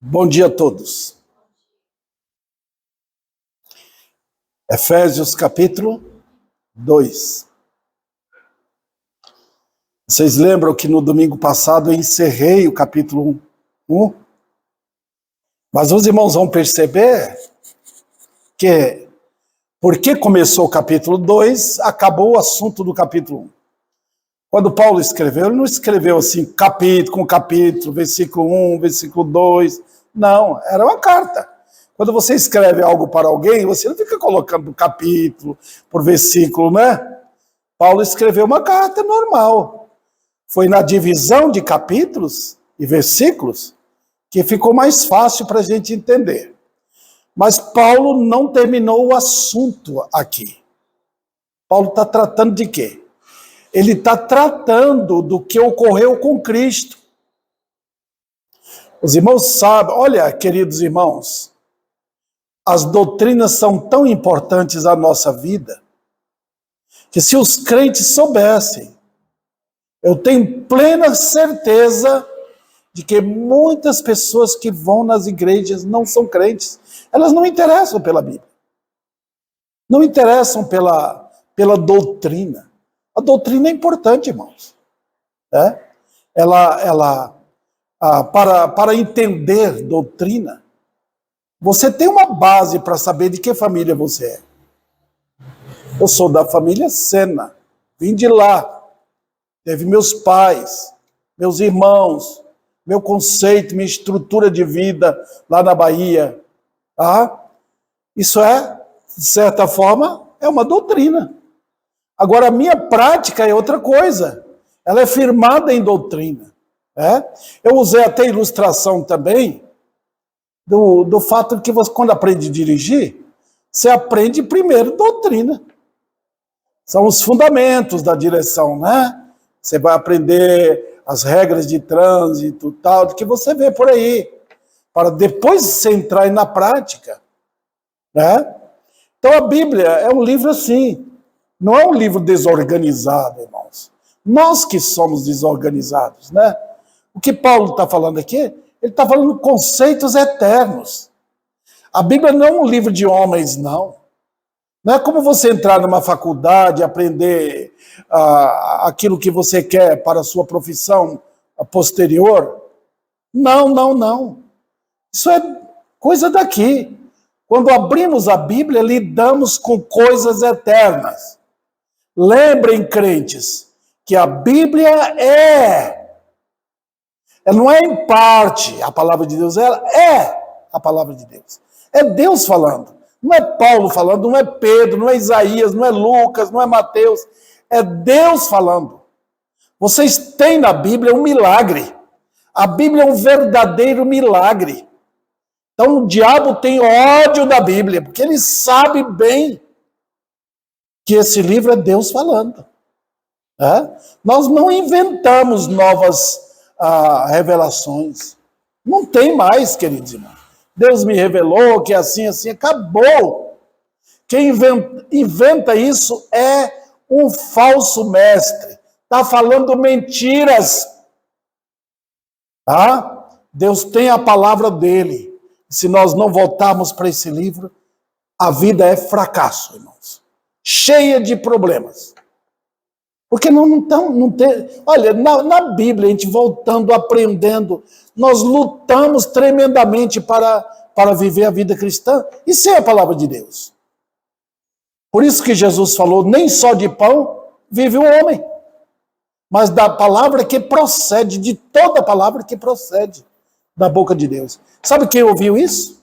Bom dia a todos. Efésios capítulo 2. Vocês lembram que no domingo passado eu encerrei o capítulo 1? Mas os irmãos vão perceber que, porque começou o capítulo 2, acabou o assunto do capítulo 1. Quando Paulo escreveu, ele não escreveu assim, capítulo com capítulo, versículo 1, versículo 2. Não, era uma carta. Quando você escreve algo para alguém, você não fica colocando capítulo por versículo, né? Paulo escreveu uma carta normal. Foi na divisão de capítulos e versículos que ficou mais fácil para a gente entender. Mas Paulo não terminou o assunto aqui. Paulo está tratando de quê? Ele está tratando do que ocorreu com Cristo. Os irmãos sabem, olha, queridos irmãos, as doutrinas são tão importantes à nossa vida, que se os crentes soubessem, eu tenho plena certeza de que muitas pessoas que vão nas igrejas não são crentes. Elas não interessam pela Bíblia. Não interessam pela doutrina. A doutrina é importante, irmãos. Para entender doutrina, você tem uma base para saber de que família você é. Eu sou da família Sena, vim de lá. Teve meus pais, meus irmãos, meu conceito, minha estrutura de vida lá na Bahia. Isso de certa forma, é uma doutrina. Agora, a minha prática é outra coisa. Ela é firmada em doutrina. Eu usei até ilustração também do fato de que você, quando aprende a dirigir, você aprende primeiro doutrina. São os fundamentos da direção, né? Você vai aprender as regras de trânsito, tal, que você vê por aí, para depois você entrar na prática. Então a Bíblia é um livro assim, não é um livro desorganizado, irmãos. Nós que somos desorganizados, né? O que Paulo está falando aqui, ele está falando de conceitos eternos. A Bíblia não é um livro de homens, não. Não é como você entrar numa faculdade, aprender aquilo que você quer para a sua profissão posterior. Não. Isso é coisa daqui. Quando abrimos a Bíblia, lidamos com coisas eternas. Lembrem, crentes, que a Bíblia ela não é em parte a palavra de Deus, ela é a palavra de Deus. É Deus falando. Não é Paulo falando, não é Pedro, não é Isaías, não é Lucas, não é Mateus. É Deus falando. Vocês têm na Bíblia um milagre. A Bíblia é um verdadeiro milagre. Então o diabo tem ódio da Bíblia, porque ele sabe bem que esse livro é Deus falando. Nós não inventamos novas revelações. Não tem mais, queridos irmãos. Deus me revelou que é assim, acabou. Quem inventa isso é um falso mestre. Está falando mentiras. Deus tem a palavra dele. Se nós não voltarmos para esse livro, a vida é fracasso, irmãos. Cheia de problemas. Porque não tem. Olha, na Bíblia, a gente voltando, aprendendo, nós lutamos tremendamente para viver a vida cristã. Isso é a palavra de Deus. Por isso que Jesus falou: nem só de pão vive o homem, mas da palavra que procede, de toda palavra que procede da boca de Deus. Sabe quem ouviu isso?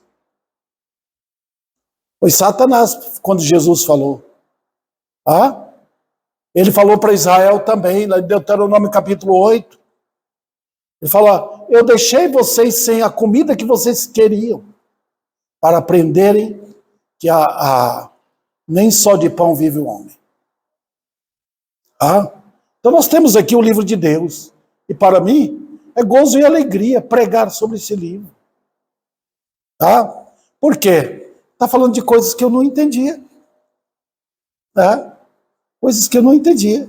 Foi Satanás, quando Jesus falou. Ele falou para Israel também, lá em Deuteronômio capítulo 8. Ele fala: eu deixei vocês sem a comida que vocês queriam, para aprenderem que nem só de pão vive o homem. Então nós temos aqui o livro de Deus. E para mim, é gozo e alegria pregar sobre esse livro. Por quê? Está falando de coisas que eu não entendia. Coisas que eu não entendia.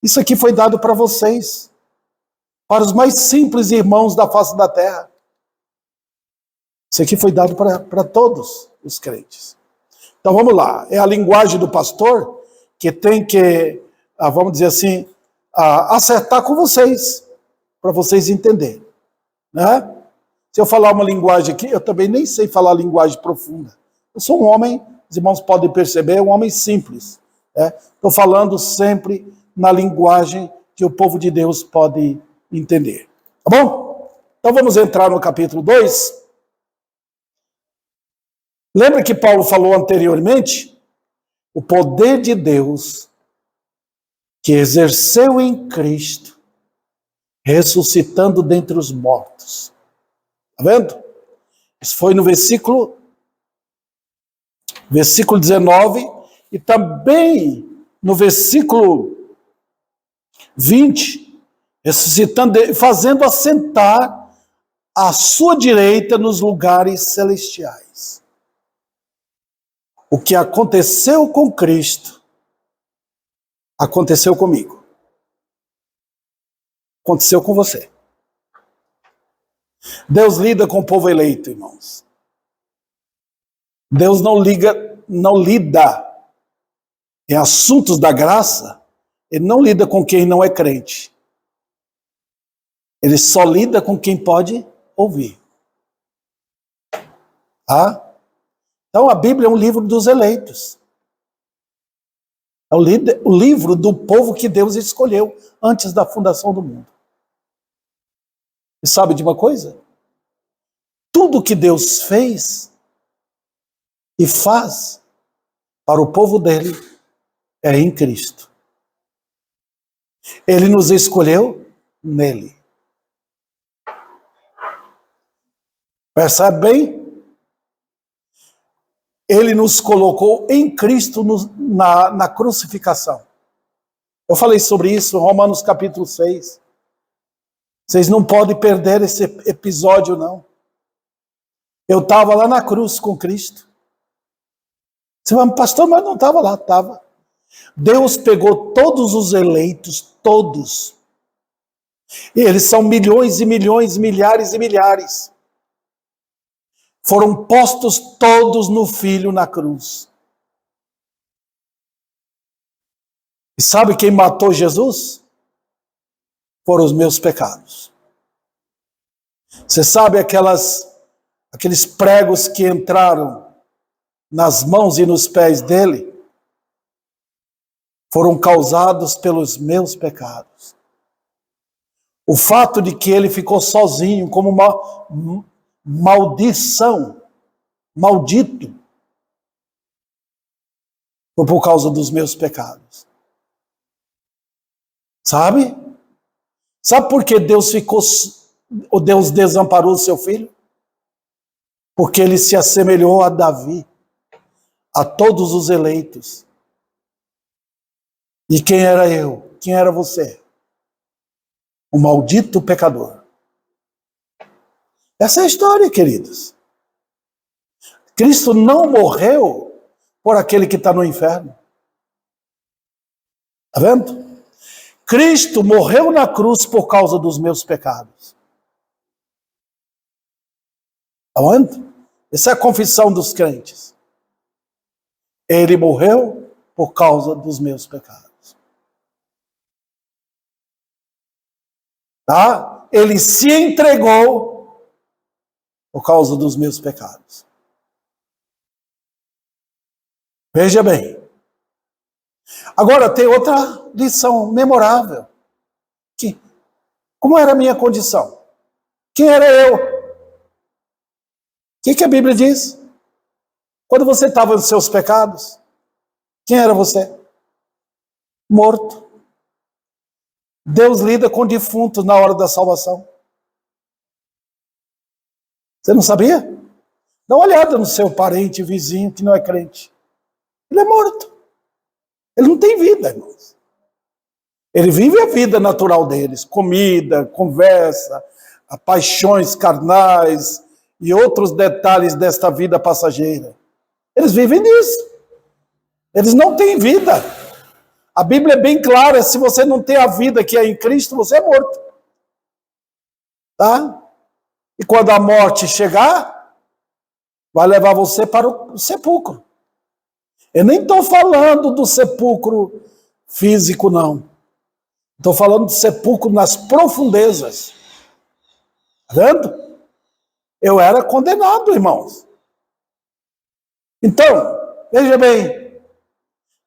Isso aqui foi dado para vocês, para os mais simples irmãos da face da terra. Isso aqui foi dado para todos os crentes. Então vamos lá. É a linguagem do pastor que tem que, vamos dizer assim, acertar com vocês, para vocês entenderem. Né? Se eu falar uma linguagem aqui, eu também nem sei falar linguagem profunda. Eu sou um homem, os irmãos podem perceber, um homem simples. Estou falando sempre na linguagem que o povo de Deus pode entender. Tá bom? Então vamos entrar no capítulo 2. Lembra que Paulo falou anteriormente? O poder de Deus que exerceu em Cristo, ressuscitando dentre os mortos. Está vendo? Isso foi no versículo 19 e também no versículo 20, ressuscitando, fazendo assentar à sua direita nos lugares celestiais. O que aconteceu com Cristo, aconteceu comigo. Aconteceu com você. Deus lida com o povo eleito, irmãos. Deus não lida em assuntos da graça, Ele não lida com quem não é crente. Ele só lida com quem pode ouvir. Tá? Então a Bíblia é um livro dos eleitos. É o livro do povo que Deus escolheu antes da fundação do mundo. E sabe de uma coisa? Tudo que Deus fez e faz para o povo dele é em Cristo. Ele nos escolheu nele. Percebe bem? Ele nos colocou em Cristo na crucificação. Eu falei sobre isso em Romanos capítulo 6. Vocês não podem perder esse episódio, não. Eu estava lá na cruz com Cristo. Você fala, pastor, mas não estava lá, estava. Deus pegou todos os eleitos, todos. E eles são milhões e milhões, milhares e milhares. Foram postos todos no Filho na cruz. E sabe quem matou Jesus? Foram os meus pecados. Você sabe aqueles pregos que entraram nas mãos e nos pés dele? Foram causados pelos meus pecados. O fato de que ele ficou sozinho como uma maldição, maldito, foi por causa dos meus pecados. Sabe? Sabe por que Deus desamparou o seu filho? Porque ele se assemelhou a Davi, a todos os eleitos. E quem era eu? Quem era você? Um maldito pecador. Essa é a história, queridos. Cristo não morreu por aquele que está no inferno. Está vendo? Cristo morreu na cruz por causa dos meus pecados. Está vendo? Essa é a confissão dos crentes. Ele morreu por causa dos meus pecados. Tá? Ele se entregou por causa dos meus pecados. Veja bem. Agora tem outra lição memorável. Como era a minha condição? Quem era eu? O que a Bíblia diz? Quando você estava nos seus pecados, quem era você? Morto. Deus lida com defuntos na hora da salvação. Você não sabia? Dá uma olhada no seu parente, vizinho, que não é crente. Ele é morto. Ele não tem vida, irmãos. Ele vive a vida natural deles. Comida, conversa, paixões carnais e outros detalhes desta vida passageira. Eles vivem disso. Eles não têm vida. A Bíblia é bem clara, se você não tem a vida que é em Cristo, você é morto. Tá? E quando a morte chegar, vai levar você para o sepulcro. Eu nem estou falando do sepulcro físico, não. Estou falando do sepulcro nas profundezas. Está vendo? Eu era condenado, irmãos. Então, veja bem,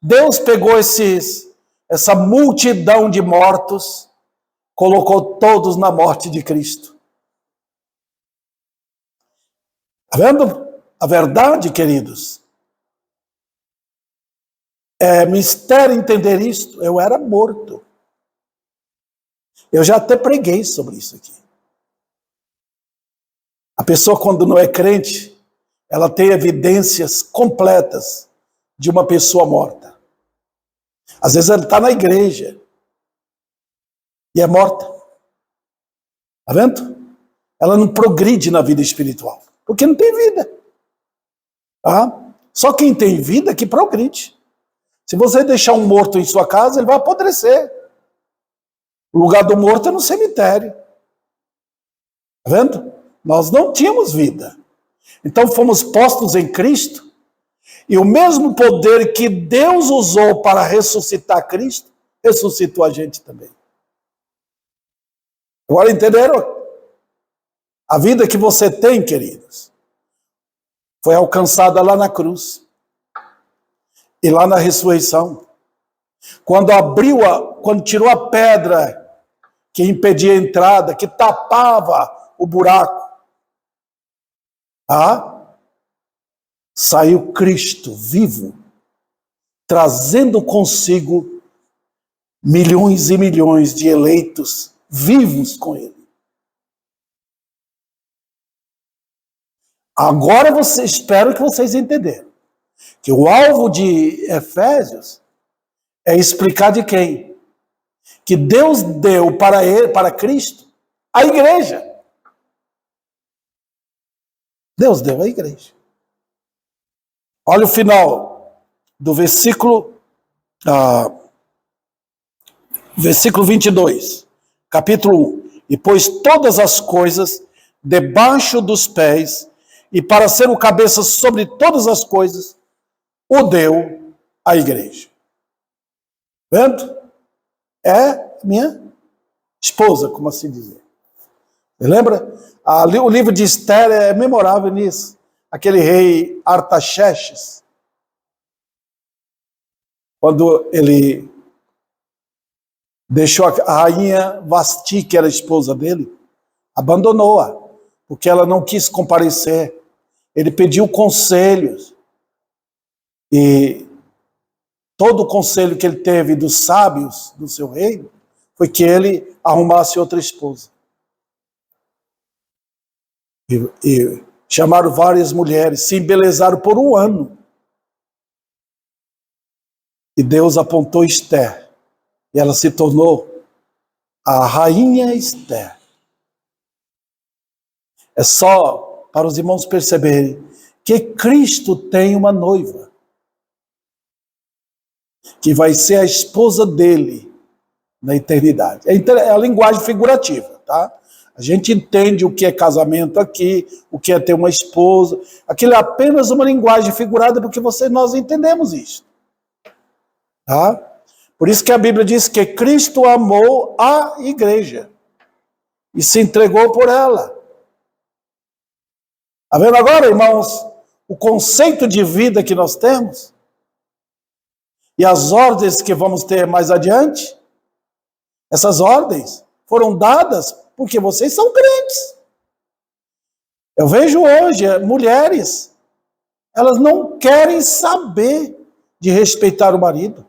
Deus pegou essa multidão de mortos, colocou todos na morte de Cristo. Está vendo? A verdade, queridos, é mistério entender isto. Eu era morto. Eu já até preguei sobre isso aqui. A pessoa, quando não é crente, ela tem evidências completas de uma pessoa morta. Às vezes ela está na igreja e é morta. Está vendo? Ela não progride na vida espiritual, porque não tem vida. Tá? Só quem tem vida que progride. Se você deixar um morto em sua casa, ele vai apodrecer. O lugar do morto é no cemitério. Está vendo? Nós não tínhamos vida. Então fomos postos em Cristo, e o mesmo poder que Deus usou para ressuscitar Cristo, ressuscitou a gente também. Agora entenderam? A vida que você tem, queridos, foi alcançada lá na cruz. E lá na ressurreição. Quando tirou a pedra que impedia a entrada, que tapava o buraco, saiu Cristo vivo, trazendo consigo milhões e milhões de eleitos vivos com ele. Agora espero que vocês entenderam que o alvo de Efésios é explicar de quem? Que Deus deu para Cristo, a igreja. Deus deu a igreja. Olha o final do versículo 22, capítulo 1. E pôs todas as coisas debaixo dos pés, e para ser o cabeça sobre todas as coisas, o deu à igreja. Vendo? É minha esposa, como assim dizer. Você lembra? O livro de Esther é memorável nisso. Aquele rei Artaxerxes, quando ele deixou a rainha Vasti, que era a esposa dele, abandonou-a, porque ela não quis comparecer. Ele pediu conselhos, e todo o conselho que ele teve dos sábios do seu reino foi que ele arrumasse outra esposa. E chamaram várias mulheres, se embelezaram por um ano. E Deus apontou Esther, e ela se tornou a rainha Esther. É só para os irmãos perceberem que Cristo tem uma noiva, que vai ser a esposa dele na eternidade. É a linguagem figurativa, tá? A gente entende o que é casamento aqui, o que é ter uma esposa. Aquilo é apenas uma linguagem figurada, porque nós entendemos isso. Tá? Por isso que a Bíblia diz que Cristo amou a igreja e se entregou por ela. Está vendo agora, irmãos, o conceito de vida que nós temos? E as ordens que vamos ter mais adiante? Essas ordens foram dadas porque vocês são crentes. Eu vejo hoje mulheres, elas não querem saber de respeitar o marido,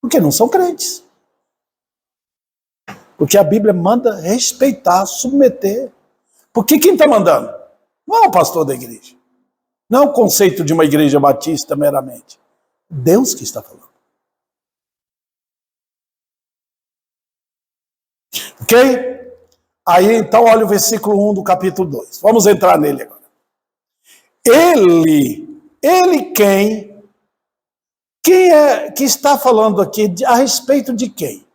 porque não são crentes. Porque a Bíblia manda respeitar, submeter. Porque quem está mandando? Não é o pastor da igreja. Não é o conceito de uma igreja batista meramente. Deus que está falando. Ok? Aí então olha o versículo 1 do capítulo 2. Vamos entrar nele agora. Ele quem? Quem é que está falando aqui a respeito de quem?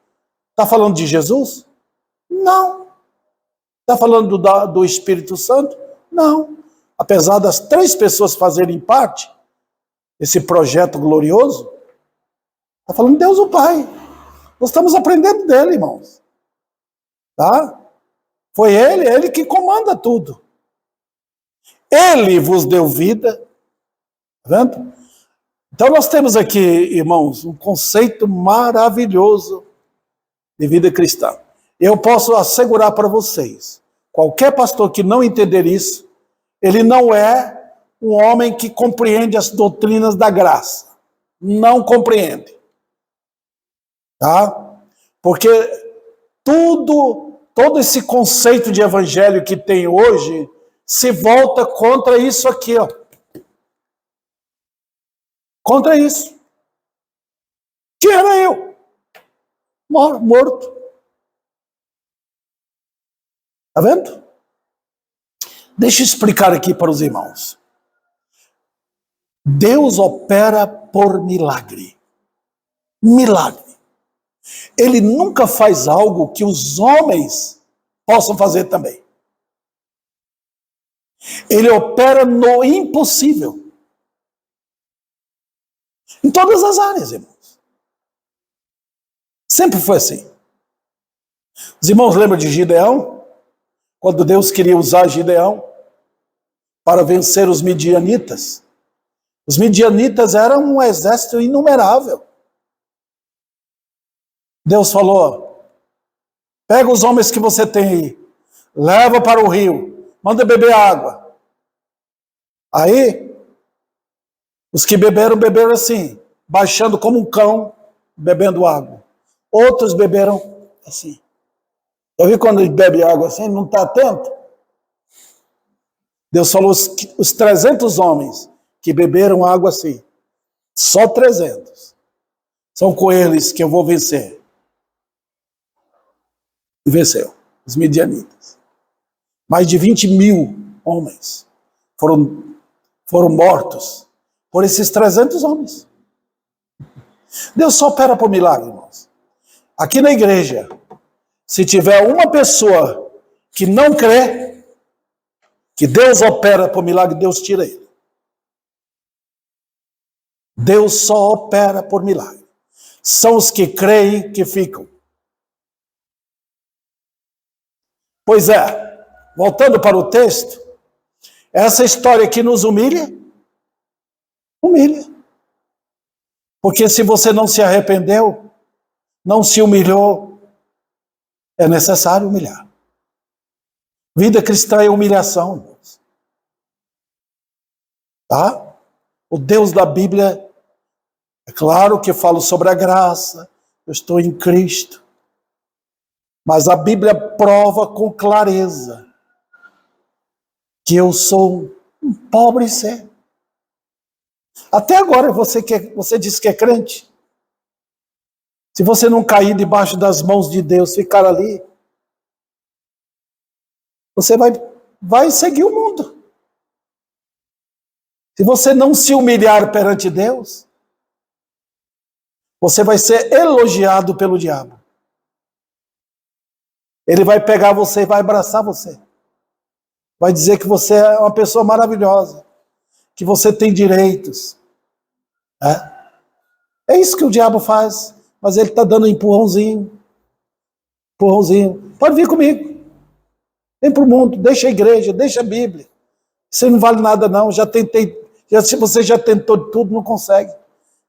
Está falando de Jesus? Não. Está falando do Espírito Santo? Não. apesar das 3 pessoas fazerem parte desse projeto glorioso, está falando de Deus o Pai. Nós estamos aprendendo dele, irmãos. Tá? Foi ele que comanda tudo. Ele vos deu vida. Tá vendo? Então nós temos aqui, irmãos, um conceito maravilhoso de vida cristã. Eu posso assegurar para vocês, qualquer pastor que não entender isso, ele não é um homem que compreende as doutrinas da graça. Não compreende. Tá? Porque todo esse conceito de evangelho que tem hoje se volta contra isso aqui, ó. Contra isso. Que era eu. Morto. Tá vendo? Deixa eu explicar aqui para os irmãos. Deus opera por milagre. Milagre. Ele nunca faz algo que os homens possam fazer também. Ele opera no impossível. Em todas as áreas, irmãos. Sempre foi assim. Os irmãos lembram de Gideão? Quando Deus queria usar Gideão para vencer os midianitas. Os midianitas eram um exército inumerável. Deus falou, pega os homens que você tem aí, leva para o rio, manda beber água. Aí, os que beberam assim, baixando como um cão, bebendo água. Outros beberam assim. Eu vi quando ele bebe água assim, não está atento? Deus falou, os 300 homens que beberam água assim, só 300, são com eles que eu vou vencer. E venceu, os midianitas. Mais de 20.000 homens foram mortos por esses 300 homens. Deus só opera por milagre, irmãos. Aqui na igreja, se tiver uma pessoa que não crê que Deus opera por milagre, Deus tira ele. Deus só opera por milagre. São os que creem que ficam. Pois é, voltando para o texto, essa história aqui nos humilha. Humilha. Porque se você não se arrependeu, não se humilhou, é necessário humilhar. Vida cristã é humilhação, irmãos. Tá? O Deus da Bíblia, é claro que fala sobre a graça, eu estou em Cristo. Mas a Bíblia prova com clareza que eu sou um pobre ser. Até agora você diz que é crente. Se você não cair debaixo das mãos de Deus, ficar ali, você vai seguir o mundo. Se você não se humilhar perante Deus, você vai ser elogiado pelo diabo. Ele vai pegar você e vai abraçar você. Vai dizer que você é uma pessoa maravilhosa, que você tem direitos. É isso que o diabo faz, mas ele está dando um empurrãozinho. Empurrãozinho. Pode vir comigo. Vem para o mundo, deixa a igreja, deixa a Bíblia. Isso não vale nada não, se você já tentou tudo, não consegue.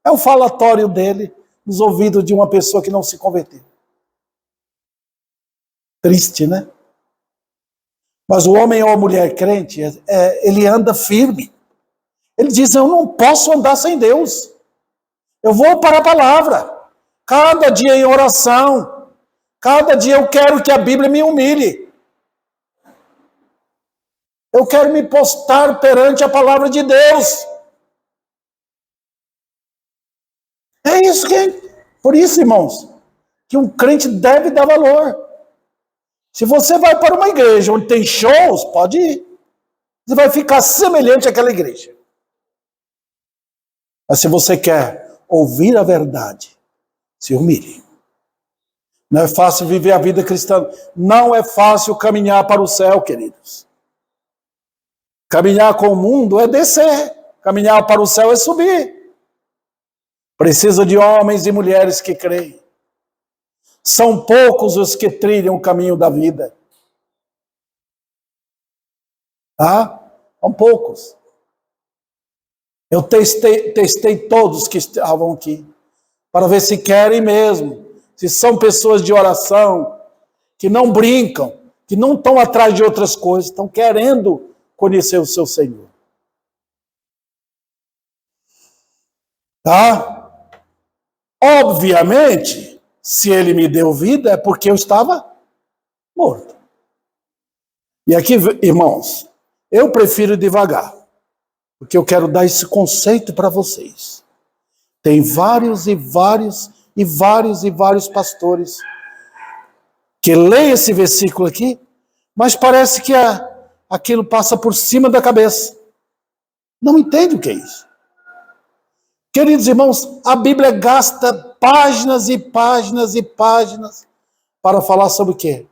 É o falatório dele nos ouvidos de uma pessoa que não se converteu. Triste, né? Mas o homem ou a mulher crente, ele anda firme. Ele diz, eu não posso andar sem Deus. Eu vou para a palavra. Cada dia em oração. Cada dia eu quero que a Bíblia me humilhe. Eu quero me postar perante a palavra de Deus. É isso por isso, irmãos, que um crente deve dar valor. Se você vai para uma igreja onde tem shows, pode ir. Você vai ficar semelhante àquela igreja. Mas se você quer ouvir a verdade, se humilhe. Não é fácil viver a vida cristã. Não é fácil caminhar para o céu, queridos. Caminhar com o mundo é descer. Caminhar para o céu é subir. Precisa de homens e mulheres que creem. São poucos os que trilham o caminho da vida. Tá? São poucos. Eu testei todos que estavam aqui, para ver se querem mesmo, se são pessoas de oração, que não brincam, que não estão atrás de outras coisas, estão querendo conhecer o seu Senhor. Tá? Obviamente, se ele me deu vida, é porque eu estava morto. E aqui, irmãos, eu prefiro devagar, porque eu quero dar esse conceito para vocês. Tem vários pastores que leem esse versículo aqui, mas parece que aquilo passa por cima da cabeça. Não entende o que é isso. Queridos irmãos, a Bíblia gasta páginas e páginas e páginas para falar sobre o quê?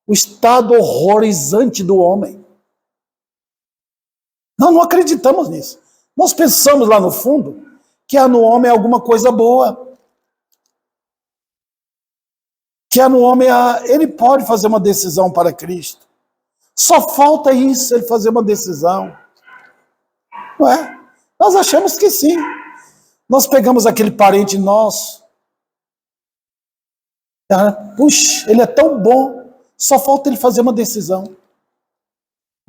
O estado horrorizante do homem. Nós não acreditamos nisso. Nós pensamos lá no fundo que há no homem alguma coisa boa. Que há no homem, ele pode fazer uma decisão para Cristo. Só falta isso, ele fazer uma decisão. Não é? Nós achamos que sim. Nós pegamos aquele parente nosso. Puxa, ele é tão bom. Só falta ele fazer uma decisão.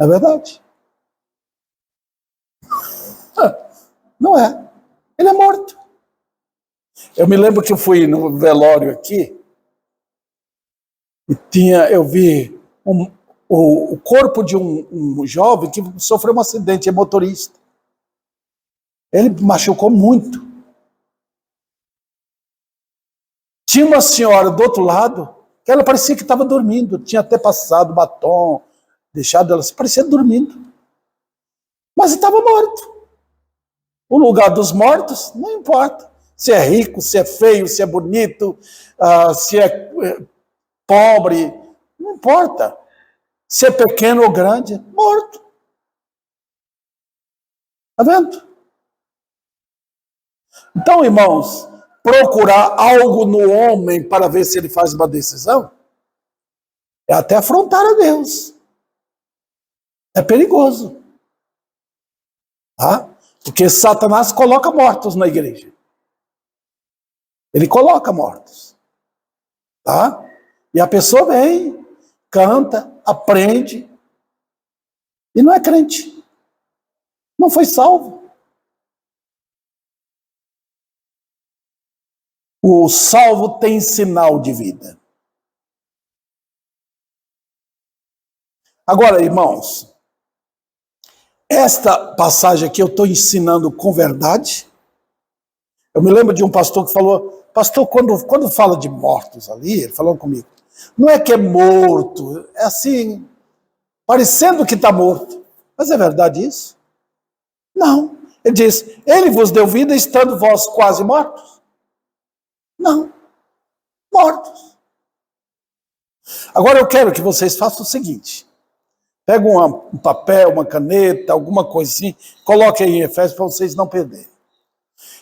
É verdade? Não é. Ele é morto. Eu me lembro que eu fui no velório aqui e eu vi o corpo de um jovem que sofreu um acidente, é motorista. Ele machucou muito. Tinha uma senhora do outro lado que ela parecia que estava dormindo. Tinha até passado batom, deixado ela, parecia dormindo. Mas estava morto. O lugar dos mortos, não importa. Se é rico, se é feio, se é bonito, se é pobre, não importa. Se é pequeno ou grande, morto. Está vendo? Então, irmãos, procurar algo no homem para ver se ele faz uma decisão é até afrontar a Deus. É perigoso. Tá? Porque Satanás coloca mortos na igreja. Ele coloca mortos. Tá? E a pessoa vem, canta, aprende, e não é crente. Não foi salvo. O salvo tem sinal de vida. Agora, irmãos, esta passagem aqui eu estou ensinando com verdade. Eu me lembro de um pastor que falou, pastor, quando fala de mortos ali, ele falou comigo, não é que é morto, é assim, parecendo que está morto. Mas é verdade isso? Não. Ele diz, ele vos deu vida estando vós quase mortos? Não. Mortos. Agora eu quero que vocês façam o seguinte, pega um papel, uma caneta, alguma coisa assim, coloque aí em Efésios para vocês não perderem.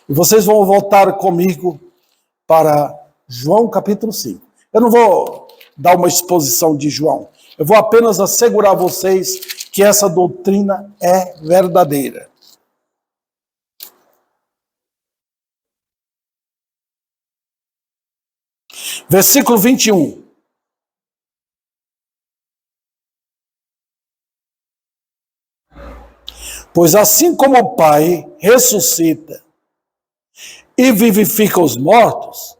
E vocês vão voltar comigo para João capítulo 5. Eu não vou dar uma exposição de João. Eu vou apenas assegurar a vocês que essa doutrina é verdadeira. Versículo 21. Pois assim como o Pai ressuscita e vivifica os mortos,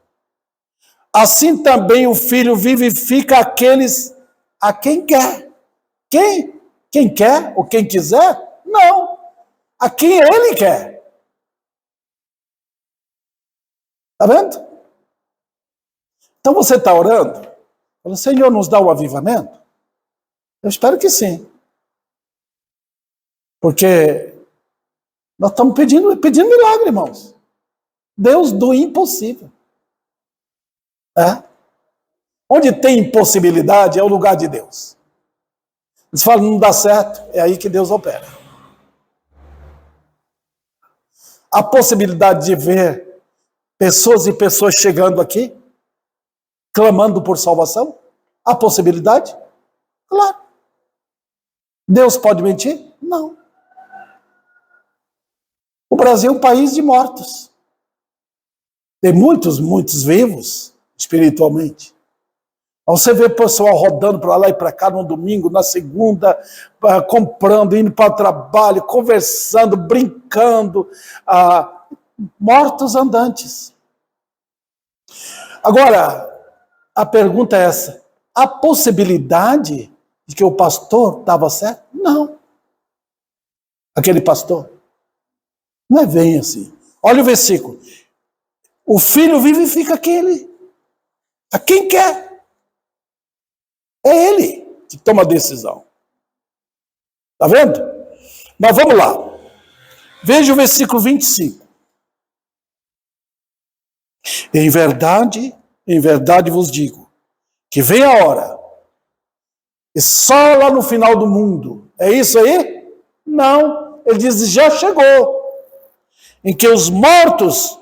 assim também o Filho vivifica aqueles a quem quer. Quem? Quem quer ou quem quiser? Não. A quem ele quer. Está vendo? Então você está orando? Fala, Senhor, nos dá o avivamento? Eu espero que sim. Porque nós estamos pedindo milagre, irmãos. Deus do impossível. É? Onde tem impossibilidade é o lugar de Deus. Você fala, não dá certo, é aí que Deus opera. A possibilidade de ver pessoas e pessoas chegando aqui, clamando por salvação? A possibilidade? Claro. Deus pode mentir? Não. O Brasil é um país de mortos. Tem muitos vivos espiritualmente. Você vê o pessoal rodando para lá e para cá no domingo, na segunda, comprando, indo para o trabalho, conversando, brincando, mortos andantes. Agora, a pergunta é essa: a possibilidade de que o pastor estava certo? Não. Aquele pastor. Não é bem assim. Olha o versículo. O filho vivifica aquele. A quem quer. É ele que toma a decisão. Está vendo? Mas vamos lá. Veja o versículo 25. Em verdade vos digo, que vem a hora, e só lá no final do mundo, é isso aí? Não, ele diz, já chegou, em que os mortos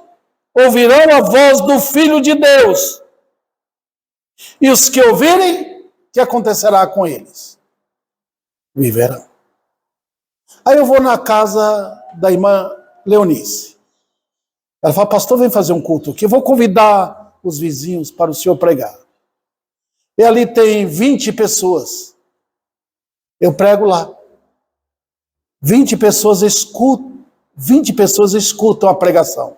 ouvirão a voz do Filho de Deus, e os que ouvirem, o que acontecerá com eles? Viverão. Aí eu vou na casa da irmã Leonice. Ela fala, pastor, vem fazer um culto aqui. Eu vou convidar os vizinhos para o senhor pregar. E ali tem 20 pessoas. Eu prego lá. 20 pessoas escutam a pregação.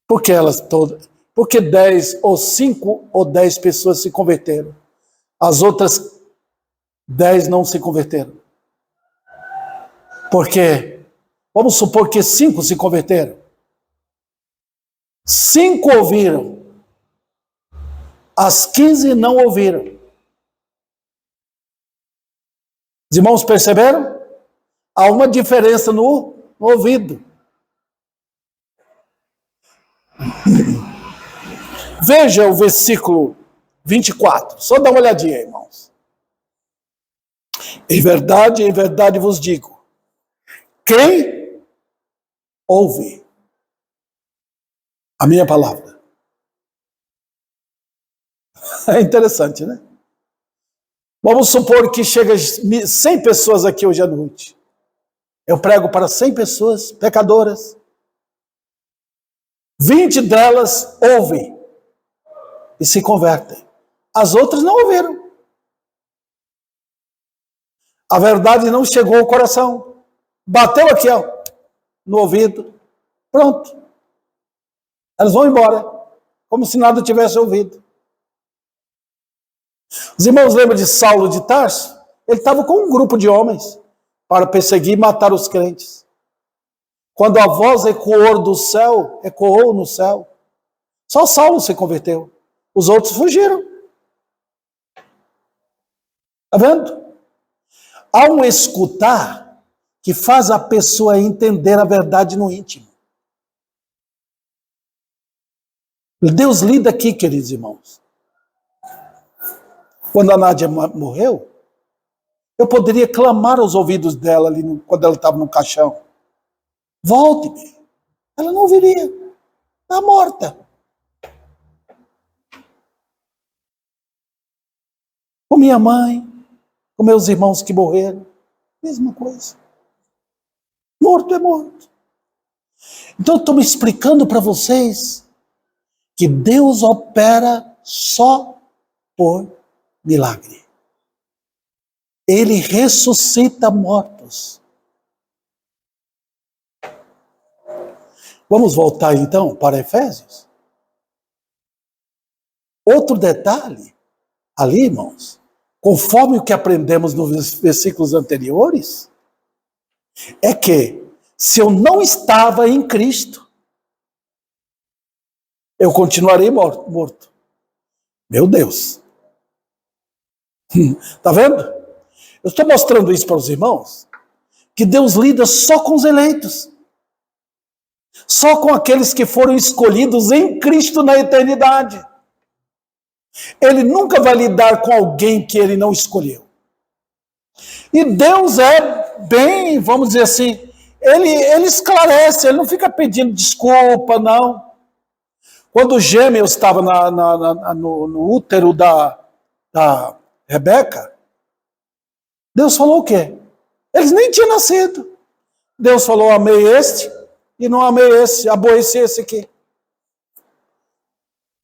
Por que elas todas? Porque 10 ou 5 ou 10 pessoas se converteram. As outras 10 não se converteram. Por quê? Vamos supor que 5 se converteram. 5 ouviram. As 15 não ouviram. Os irmãos perceberam? Há uma diferença no ouvido. Veja o versículo 24. Só dá uma olhadinha, irmãos. Em verdade vos digo, quem ouve a minha palavra. É interessante, né? Vamos supor que chega 100 pessoas aqui hoje à noite. Eu prego para 100 pessoas pecadoras. 20 delas ouvem e se convertem. As outras não ouviram. A verdade não chegou ao coração. Bateu aqui, ó, no ouvido. Pronto. Elas vão embora, como se nada tivesse ouvido. Os irmãos lembram de Saulo de Tarso? Ele estava com um grupo de homens para perseguir e matar os crentes. Quando a voz ecoou no céu, só Saulo se converteu. Os outros fugiram. Está vendo? Há um escutar que faz a pessoa entender a verdade no íntimo. Deus lida aqui, queridos irmãos. Quando a Nádia morreu, eu poderia clamar aos ouvidos dela ali quando ela estava no caixão. Volte-me. Ela não ouviria. Está morta. Com minha mãe, com meus irmãos que morreram, mesma coisa. Morto é morto. Então eu estou me explicando para vocês que Deus opera só por milagre. Ele ressuscita mortos. Vamos voltar então para Efésios? Outro detalhe, ali, irmãos, conforme o que aprendemos nos versículos anteriores, é que se eu não estava em Cristo, eu continuarei morto. Meu Deus. Está vendo? Eu estou mostrando isso para os irmãos, que Deus lida só com os eleitos. Só com aqueles que foram escolhidos em Cristo na eternidade. Ele nunca vai lidar com alguém que ele não escolheu. E Deus é bem, vamos dizer assim, ele esclarece, ele não fica pedindo desculpa, não. Quando os gêmeos estavam no útero da Rebeca, Deus falou o quê? Eles nem tinham nascido. Deus falou, amei este e não amei esse, aborreci esse aqui.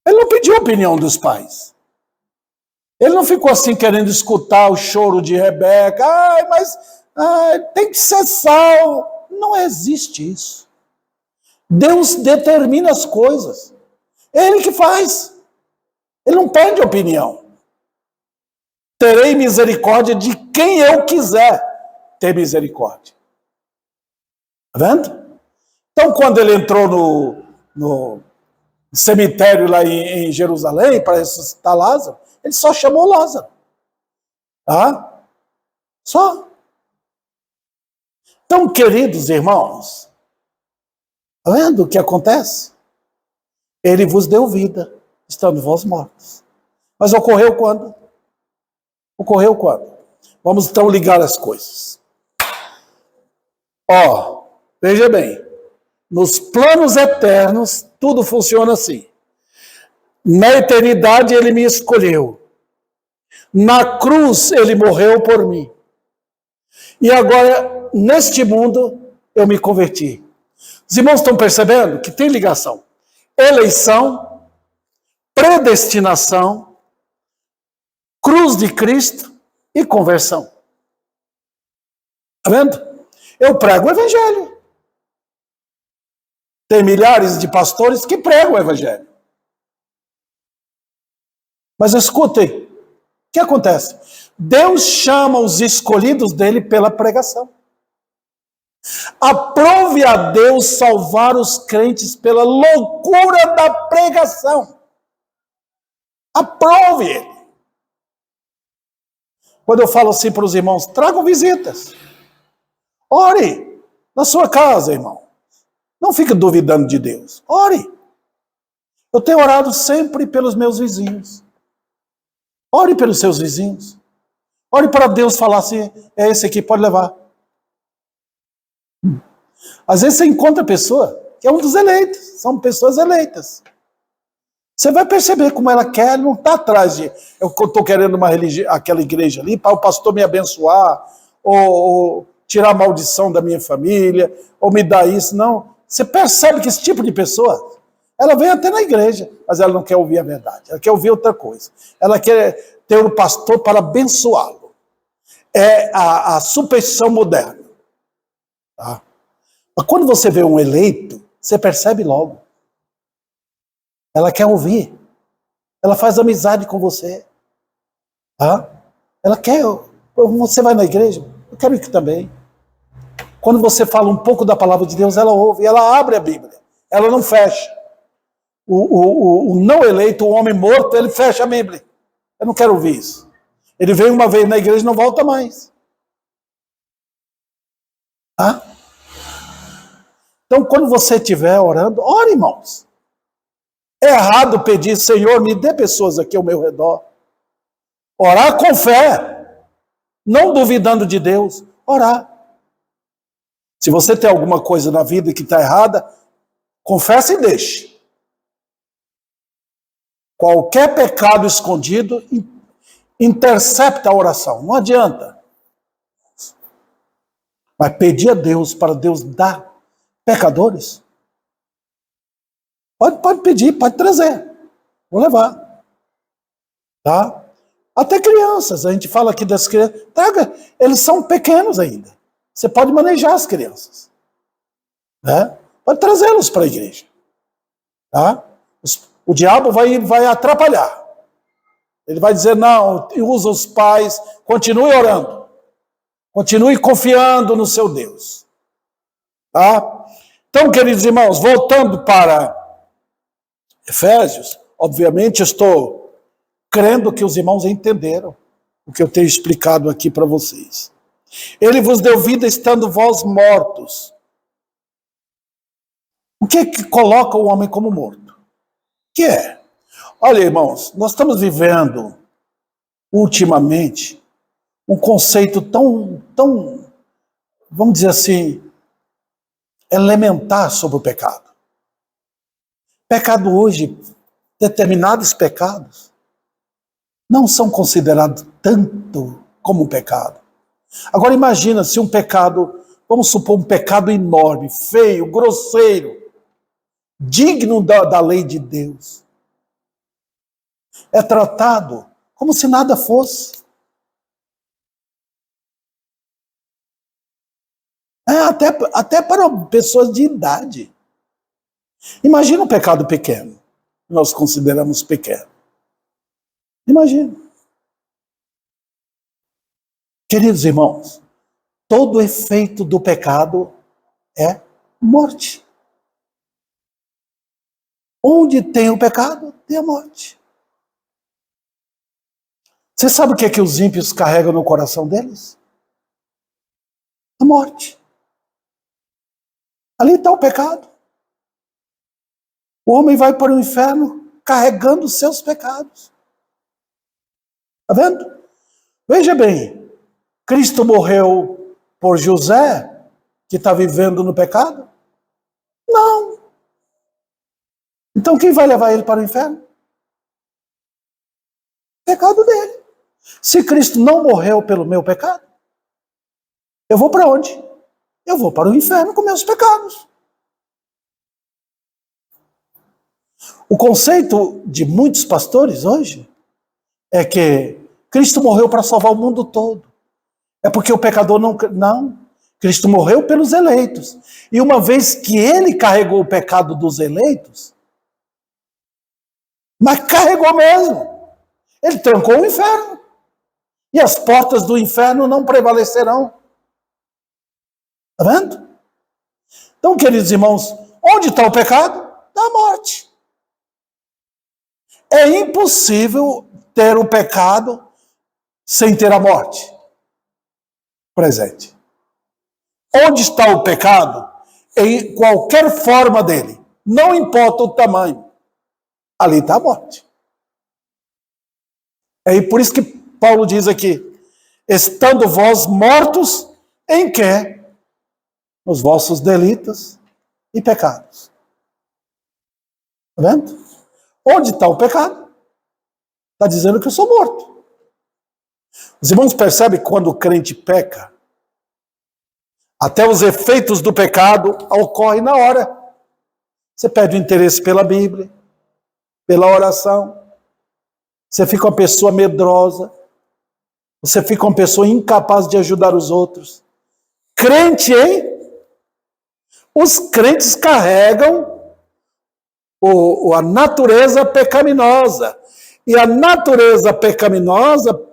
Ele não pediu a opinião dos pais. Ele não ficou assim querendo escutar o choro de Rebeca. Mas tem que ser sal. Não existe isso. Deus determina as coisas. Ele que faz. Ele não pede opinião. Terei misericórdia de quem eu quiser ter misericórdia. Tá vendo? Então, quando ele entrou no cemitério lá em Jerusalém para ressuscitar Lázaro, ele só chamou Lázaro. Tá? Só. Então, queridos irmãos, tá vendo o que acontece? Ele vos deu vida, estando vós mortos. Mas ocorreu quando? Ocorreu quando? Vamos então ligar as coisas. Veja bem, nos planos eternos, tudo funciona assim. Na eternidade ele me escolheu. Na cruz ele morreu por mim. E agora, neste mundo, eu me converti. Os irmãos estão percebendo que tem ligação? Eleição, predestinação, cruz de Cristo e conversão. Está vendo? Eu prego o evangelho. Tem milhares de pastores que pregam o evangelho. Mas escutem, o que acontece? Deus chama os escolhidos dele pela pregação. Aprove a Deus salvar os crentes pela loucura da pregação. Aprove ele. Quando eu falo assim para os irmãos, tragam visitas. Ore na sua casa, irmão. Não fique duvidando de Deus. Ore. Eu tenho orado sempre pelos meus vizinhos. Ore pelos seus vizinhos. Ore para Deus falar assim, é esse aqui, pode levar. Às vezes você encontra pessoa que é um dos eleitos. São pessoas eleitas. Você vai perceber como ela quer, ela não está atrás de eu estou querendo aquela igreja ali para o pastor me abençoar, ou tirar a maldição da minha família, ou me dar isso. Não. Você percebe que esse tipo de pessoa, ela vem até na igreja, mas ela não quer ouvir a verdade. Ela quer ouvir outra coisa. Ela quer ter um pastor para abençoá-lo. É a superstição moderna. Tá? Mas quando você vê um eleito, você percebe logo. Ela quer ouvir. Ela faz amizade com você. Tá? Ela quer. Você vai na igreja? Eu quero ir também. Quando você fala um pouco da palavra de Deus, ela ouve. Ela abre a Bíblia. Ela não fecha. O não eleito, o homem morto, ele fecha a Bíblia. Eu não quero ouvir isso. Ele vem uma vez na igreja e não volta mais. Tá? Então, quando você estiver orando, ore, irmãos. É errado pedir, Senhor, me dê pessoas aqui ao meu redor. Orar com fé, não duvidando de Deus. Orar. Se você tem alguma coisa na vida que está errada, confessa e deixe. Qualquer pecado escondido intercepta a oração. Não adianta. Mas pedir a Deus para Deus dar pecadores. Pode pedir, pode trazer. Vou levar. Tá? Até crianças. A gente fala aqui das crianças. Traga, eles são pequenos ainda. Você pode manejar as crianças. Né? Pode trazê-los para a igreja. Tá? O diabo vai atrapalhar. Ele vai dizer, não, usa os pais, continue orando. Continue confiando no seu Deus. Tá? Então, queridos irmãos, voltando para Efésios, obviamente estou crendo que os irmãos entenderam o que eu tenho explicado aqui para vocês. Ele vos deu vida estando vós mortos. O que é que coloca o homem como morto? O que é? Olha, irmãos, nós estamos vivendo ultimamente um conceito tão, vamos dizer assim, elementar sobre o pecado. Pecado hoje, determinados pecados, não são considerados tanto como um pecado. Agora imagina se um pecado, vamos supor um pecado enorme, feio, grosseiro, digno da lei de Deus, é tratado como se nada fosse. Até para pessoas de idade. Imagina um pecado pequeno, nós consideramos pequeno. Imagina. Queridos irmãos, todo efeito do pecado é morte. Onde tem o pecado, tem a morte. Você sabe o que é que os ímpios carregam no coração deles? A morte. Ali está o pecado. O homem vai para o inferno carregando os seus pecados. Está vendo? Veja bem, Cristo morreu por José, que está vivendo no pecado? Não. Então quem vai levar ele para o inferno? O pecado dele. Se Cristo não morreu pelo meu pecado, eu vou para onde? Eu vou para o inferno com meus pecados. O conceito de muitos pastores hoje é que Cristo morreu para salvar o mundo todo. É porque o pecador não. Cristo morreu pelos eleitos. E uma vez que ele carregou o pecado dos eleitos, mas carregou mesmo, ele trancou o inferno. E as portas do inferno não prevalecerão. Está vendo? Então, queridos irmãos, onde está o pecado? Na morte. É impossível ter o pecado sem ter a morte presente. Onde está o pecado? Em qualquer forma dele. Não importa o tamanho. Ali está a morte. É por isso que Paulo diz aqui, estando vós mortos em quê? Nos vossos delitos e pecados. Está vendo? Onde está o pecado? Está dizendo que eu sou morto. Os irmãos percebem que quando o crente peca, até os efeitos do pecado ocorrem na hora. Você perde o interesse pela Bíblia, pela oração. Você fica uma pessoa medrosa. Você fica uma pessoa incapaz de ajudar os outros. Crente, hein? Os crentes carregam a natureza pecaminosa. E a natureza pecaminosa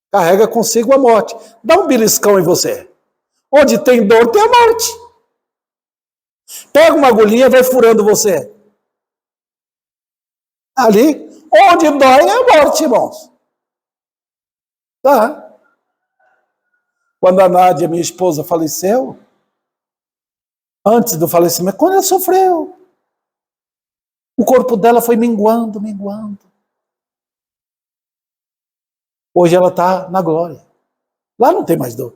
carrega consigo a morte. Dá um beliscão em você. Onde tem dor, tem a morte. Pega uma agulhinha e vai furando você. Ali, onde dói é a morte, irmãos. Tá? Quando a Nádia, minha esposa, faleceu, antes do falecimento, quando ela sofreu, o corpo dela foi minguando. Hoje ela está na glória. Lá não tem mais dor.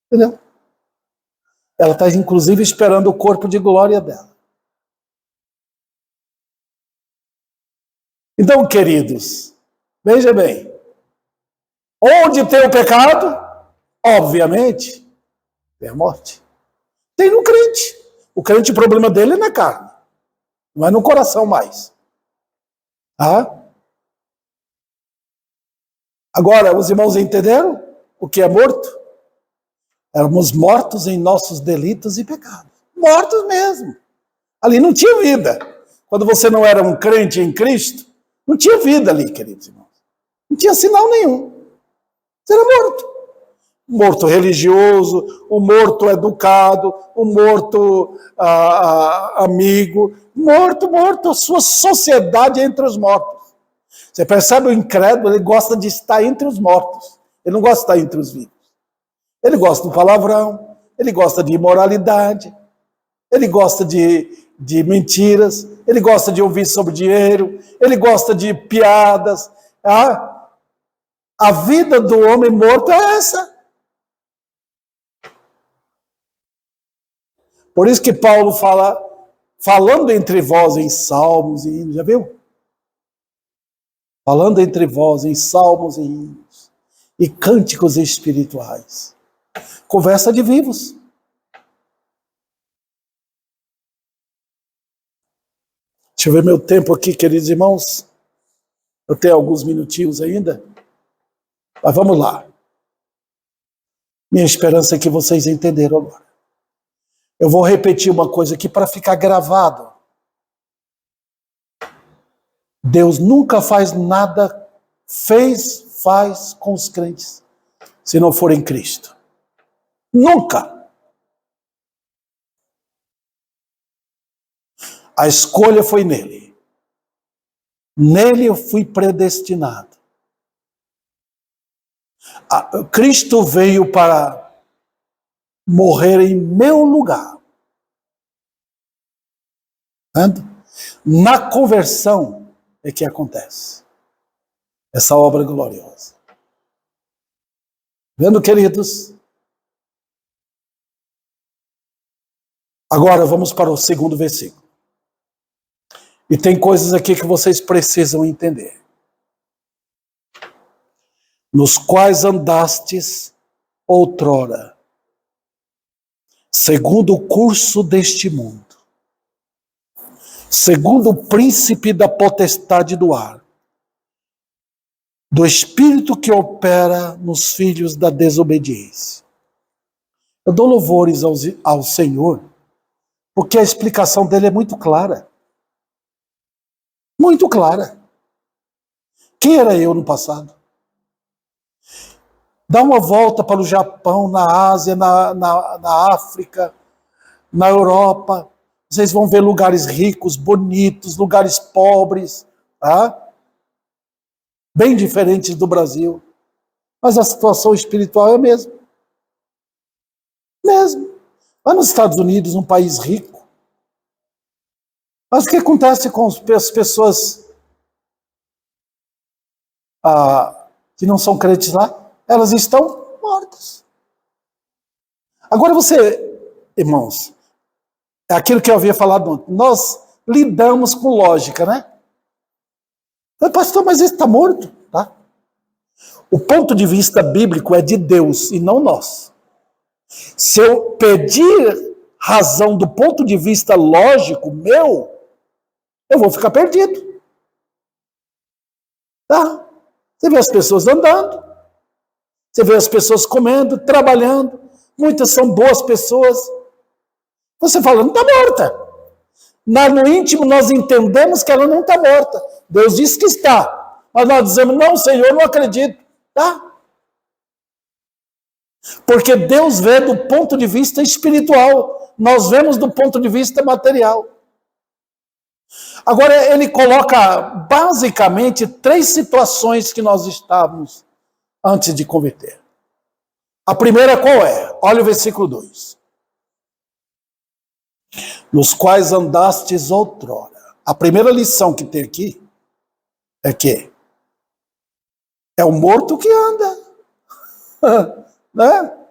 Entendeu? Ela está, inclusive, esperando o corpo de glória dela. Então, queridos, veja bem. Onde tem o pecado, obviamente, tem a morte. Tem no crente. O crente, o problema dele é na carne. Não é no coração mais. Ah? Agora, os irmãos entenderam o que é morto? Éramos mortos em nossos delitos e pecados. Mortos mesmo. Ali não tinha vida. Quando você não era um crente em Cristo, não tinha vida ali, queridos irmãos. Não tinha sinal nenhum. Você era morto. Morto religioso, o morto educado, o morto amigo. Morto. A sua sociedade é entre os mortos. Você percebe o incrédulo, ele gosta de estar entre os mortos. Ele não gosta de estar entre os vivos. Ele gosta do palavrão, ele gosta de imoralidade, ele gosta de mentiras, ele gosta de ouvir sobre dinheiro, ele gosta de piadas. A vida do homem morto é essa. Por isso que Paulo fala, falando entre vós em salmos e hinos, já viu? Falando entre vós em salmos e hinos e cânticos espirituais. Conversa de vivos. Deixa eu ver meu tempo aqui, queridos irmãos. Eu tenho alguns minutinhos ainda. Mas vamos lá. Minha esperança é que vocês entenderam agora. Eu vou repetir uma coisa aqui para ficar gravado. Deus nunca faz nada, faz com os crentes, se não for em Cristo. Nunca. A escolha foi nele. Nele eu fui predestinado. Cristo veio para morrer em meu lugar. Entende? Na conversão é que acontece essa obra gloriosa. Vendo, queridos? Agora vamos para o segundo versículo. E tem coisas aqui que vocês precisam entender. Nos quais andastes outrora, segundo o curso deste mundo, segundo o príncipe da potestade do ar, do espírito que opera nos filhos da desobediência. Eu dou louvores ao Senhor, porque a explicação dele é muito clara. Muito clara. Quem era eu no passado? Dá uma volta para o Japão, na Ásia, na África, na Europa. Vocês vão ver lugares ricos, bonitos, lugares pobres, tá? Bem diferentes do Brasil. Mas a situação espiritual é a mesma. Mesmo. Vai nos Estados Unidos, um país rico. Mas o que acontece com as pessoas que não são crentes lá? Elas estão mortas. Agora irmãos, é aquilo que eu havia falado ontem. Nós lidamos com lógica, né? Pastor, mas esse está morto, tá? O ponto de vista bíblico é de Deus e não nós. Se eu pedir razão do ponto de vista lógico meu, eu vou ficar perdido. Tá? Você vê as pessoas andando, você vê as pessoas comendo, trabalhando, muitas são boas pessoas. Você fala, não está morta. No íntimo nós entendemos que ela não está morta. Deus diz que está. Mas nós dizemos, não, Senhor, não acredito. Tá? Porque Deus vê do ponto de vista espiritual. Nós vemos do ponto de vista material. Agora, ele coloca basicamente 3 situações que nós estávamos antes de converter. A primeira qual é? Olha o versículo 2. Nos quais andastes outrora. A primeira lição que tem aqui é que é o morto que anda. Né?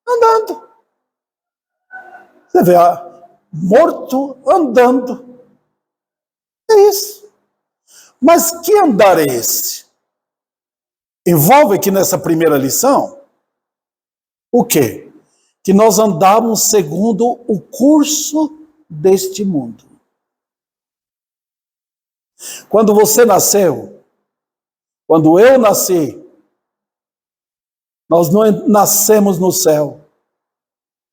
Andando. Você vê, morto andando. É isso. Mas que andar é esse? Envolve aqui nessa primeira lição o quê? Que nós andamos segundo o curso deste mundo. Quando você nasceu, quando eu nasci, nós não nascemos no céu,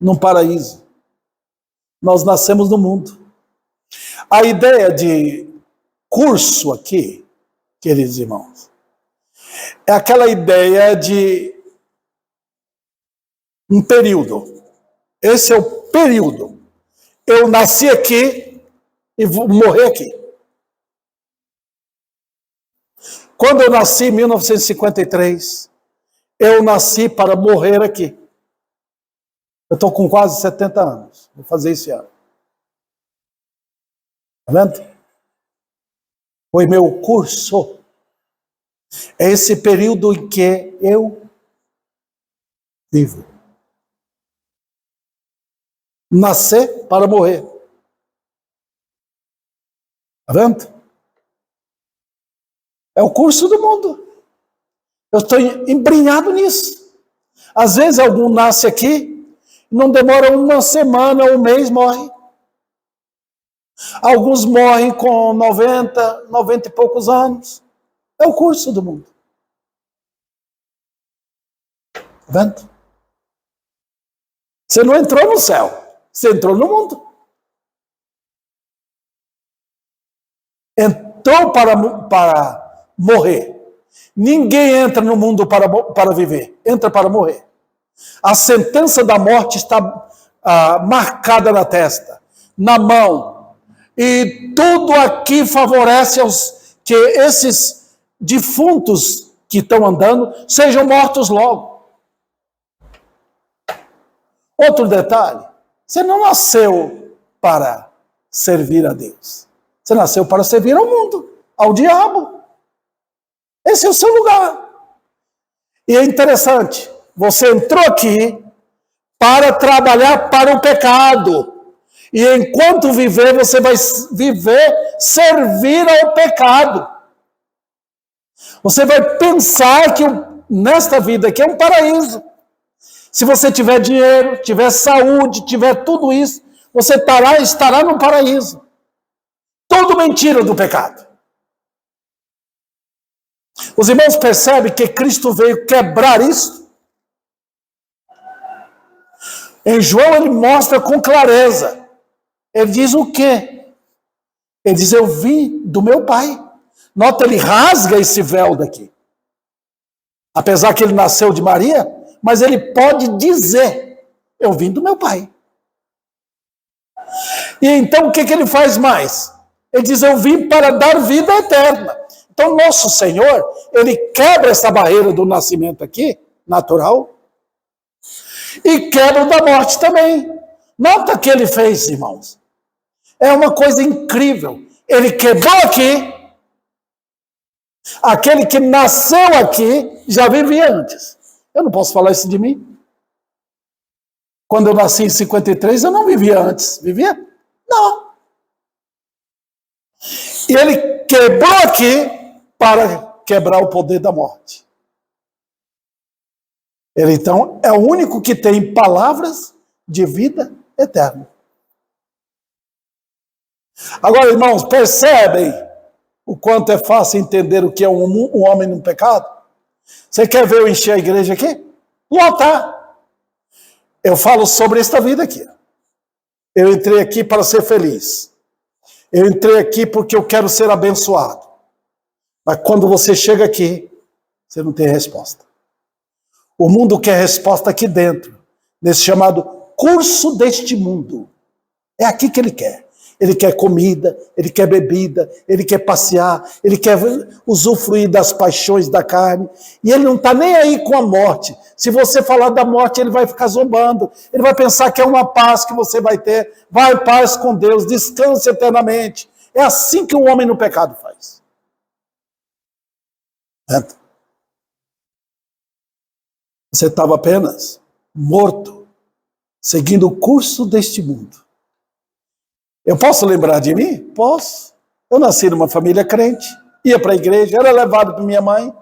num paraíso. Nós nascemos no mundo. A ideia de curso aqui, queridos irmãos, é aquela ideia de um período. Esse é o período. Eu nasci aqui e vou morrer aqui. Quando eu nasci em 1953, eu nasci para morrer aqui. Eu estou com quase 70 anos. Vou fazer esse ano. Está vendo? Foi meu curso. É esse período em que eu vivo. nascer para morrer. Está vendo? É o curso do mundo. Eu estou embrenhado nisso. Às vezes algum nasce aqui, não demora uma semana, um mês, morre. Alguns morrem com 90 e poucos anos. É o curso do mundo. Está vendo? Você não entrou no céu, você entrou no mundo. Entrou para morrer. Ninguém entra no mundo para viver, entra para morrer. A sentença da morte está marcada na testa, na mão. E tudo aqui favorece que esses defuntos que estão andando sejam mortos logo. Outro detalhe, você não nasceu para servir a Deus. Você nasceu para servir ao mundo, ao diabo. Esse é o seu lugar. E é interessante, você entrou aqui para trabalhar para o pecado. E enquanto viver, você vai viver, servir ao pecado. Você vai pensar que nesta vida aqui é um paraíso. Se você tiver dinheiro, tiver saúde, tiver tudo isso, você estará no paraíso. Tudo mentira do pecado. Os irmãos percebem que Cristo veio quebrar isso? Em João ele mostra com clareza. Ele diz o quê? Ele diz, eu vim do meu Pai. Nota, ele rasga esse véu daqui. Apesar que ele nasceu de Maria, mas ele pode dizer, eu vim do meu Pai. E então o que ele faz mais? Ele diz, eu vim para dar vida eterna. Então nosso Senhor, ele quebra essa barreira do nascimento aqui, natural, e quebra o da morte também. Nota o que ele fez, irmãos. É uma coisa incrível. Ele quebrou aqui. Aquele que nasceu aqui já vivia antes. Eu não posso falar isso de mim. Quando eu nasci em 53, eu não vivia antes. Vivia? Não. E ele quebrou aqui para quebrar o poder da morte. Ele, então, é o único que tem palavras de vida eterna. Agora, irmãos, percebem o quanto é fácil entender o que é um homem no pecado? Você quer ver eu encher a igreja aqui? Lotar. Eu falo sobre esta vida aqui. Eu entrei aqui para ser feliz. Eu entrei aqui porque eu quero ser abençoado. Mas quando você chega aqui, você não tem resposta. O mundo quer resposta aqui dentro, nesse chamado curso deste mundo. É aqui que ele quer. Ele quer comida, ele quer bebida, ele quer passear, ele quer usufruir das paixões da carne. E ele não está nem aí com a morte. Se você falar da morte, ele vai ficar zombando. Ele vai pensar que é uma paz que você vai ter. Vai em paz com Deus, descanse eternamente. É assim que o homem no pecado faz. Você estava apenas morto, seguindo o curso deste mundo. Eu posso lembrar de mim? Posso. Eu nasci numa família crente, ia para a igreja, era levado por minha mãe,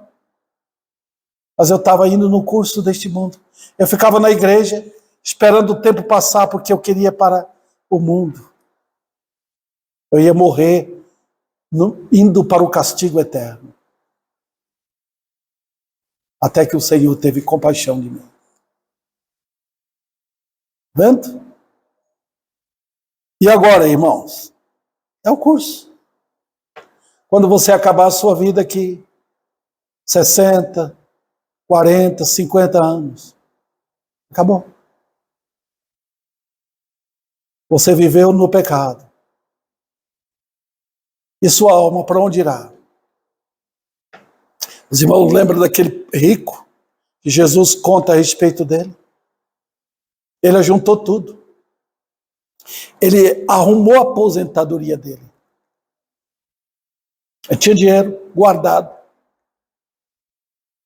mas eu estava indo no curso deste mundo. Eu ficava na igreja, esperando o tempo passar, porque eu queria ir para o mundo. Eu ia morrer indo para o castigo eterno. Até que o Senhor teve compaixão de mim. Vendo? E agora, irmãos? É o curso. Quando você acabar a sua vida aqui, 60, 40, 50 anos, acabou. Você viveu no pecado. E sua alma para onde irá? Os irmãos lembram daquele rico que Jesus conta a respeito dele? Ele ajuntou tudo. Ele arrumou a aposentadoria dele. Ele tinha dinheiro guardado.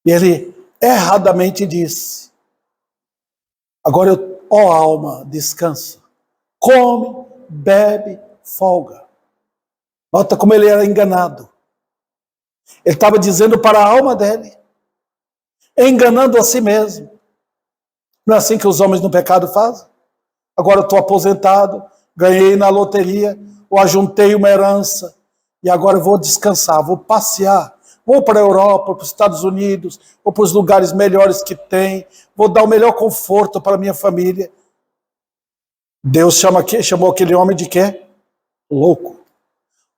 E ele erradamente disse: agora, ó alma, descansa, come, bebe, folga. Nota como ele era enganado. Ele estava dizendo para a alma dele, enganando a si mesmo. Não é assim que os homens no pecado fazem? Agora eu estou aposentado, ganhei na loteria, ou ajuntei uma herança, e agora eu vou descansar, vou passear, vou para a Europa, para os Estados Unidos, ou para os lugares melhores que tem, vou dar o melhor conforto para a minha família. Deus chamou aquele homem de quê? Louco.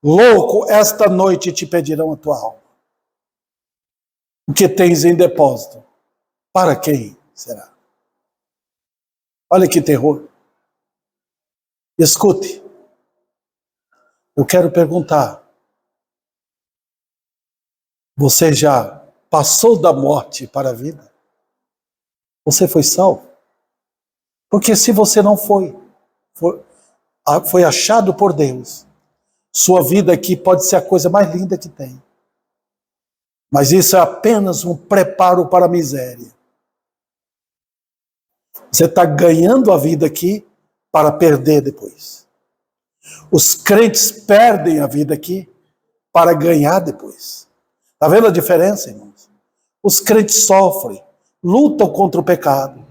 Louco, esta noite te pedirão a tua alma. O que tens em depósito? Para quem será? Olha que terror. Escute. Eu quero perguntar. Você já passou da morte para a vida? Você foi salvo? Porque se você não foi achado por Deus, sua vida aqui pode ser a coisa mais linda que tem. Mas isso é apenas um preparo para a miséria. Você está ganhando a vida aqui para perder depois. Os crentes perdem a vida aqui para ganhar depois. Está vendo a diferença, irmãos? Os crentes sofrem, lutam contra o pecado,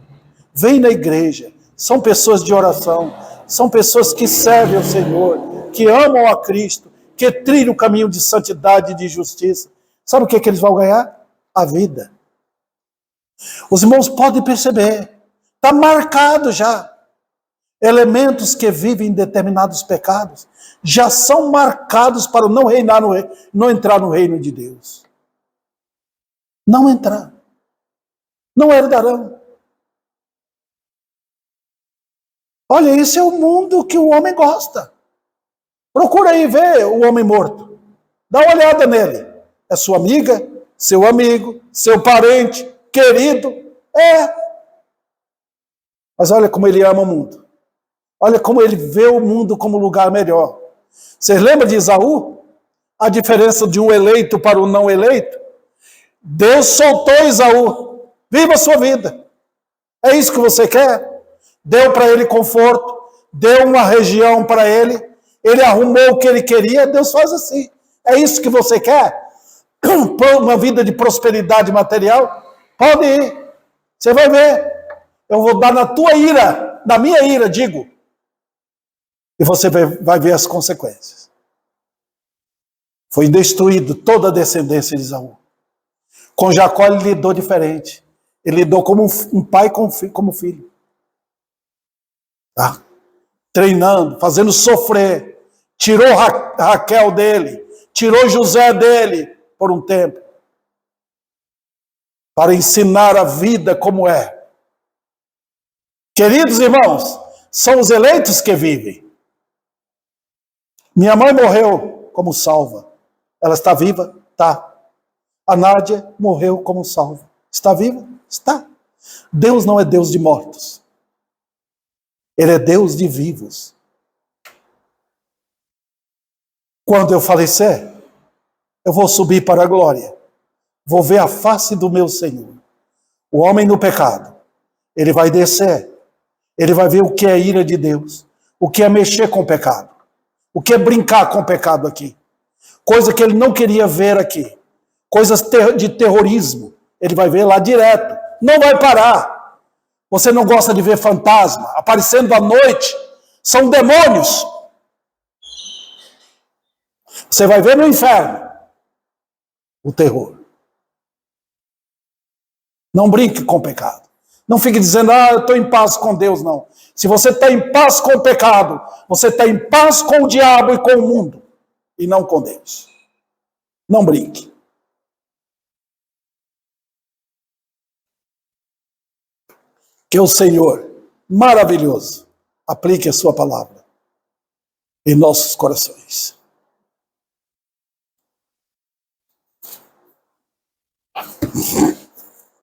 vêm na igreja, são pessoas de oração, são pessoas que servem ao Senhor, que amam a Cristo, que trilham o caminho de santidade e de justiça. Sabe o que eles vão ganhar? A vida. Os irmãos podem perceber, está marcado já. Elementos que vivem em determinados pecados já são marcados para não entrar no reino de Deus. Não entrar. Não herdarão. Olha, esse é o mundo que o homem gosta. Procura aí ver o homem morto. Dá uma olhada nele. É sua amiga, seu amigo, seu parente, querido. Mas olha como ele ama o mundo. Olha como ele vê o mundo como lugar melhor. Vocês lembram de Esaú? A diferença de um eleito para o não eleito? Deus soltou Esaú. Viva a sua vida. É isso que você quer? Deu para ele conforto, deu uma região para ele, ele arrumou o que ele queria, Deus faz assim. É isso que você quer? Uma vida de prosperidade material? Pode ir. Você vai ver. Eu vou dar na tua ira, na minha ira, digo. E você vai ver as consequências. Foi destruído toda a descendência de Esaú. Com Jacó ele lidou diferente. Ele lidou como um pai como filho. Tá? Treinando, fazendo sofrer. Tirou Raquel dele. Tirou José dele por um tempo. Para ensinar a vida como é. Queridos irmãos, são os eleitos que vivem. Minha mãe morreu como salva. Ela está viva? Está. A Nádia morreu como salva. Está viva? Está. Deus não é Deus de mortos. Ele é Deus de vivos. Quando eu falecer, eu vou subir para a glória. Vou ver a face do meu Senhor. O homem no pecado, ele vai descer. Ele vai ver o que é ira de Deus. O que é mexer com o pecado. O que é brincar com o pecado aqui. Coisa que ele não queria ver aqui. Coisas de terrorismo. Ele vai ver lá direto. Não vai parar. Você não gosta de ver fantasma aparecendo à noite? São demônios. Você vai ver no inferno o terror. Não brinque com o pecado. Não fique dizendo, eu estou em paz com Deus, não. Se você está em paz com o pecado, você está em paz com o diabo e com o mundo. E não com Deus. Não brinque. Que o Senhor, maravilhoso, aplique a sua palavra em nossos corações.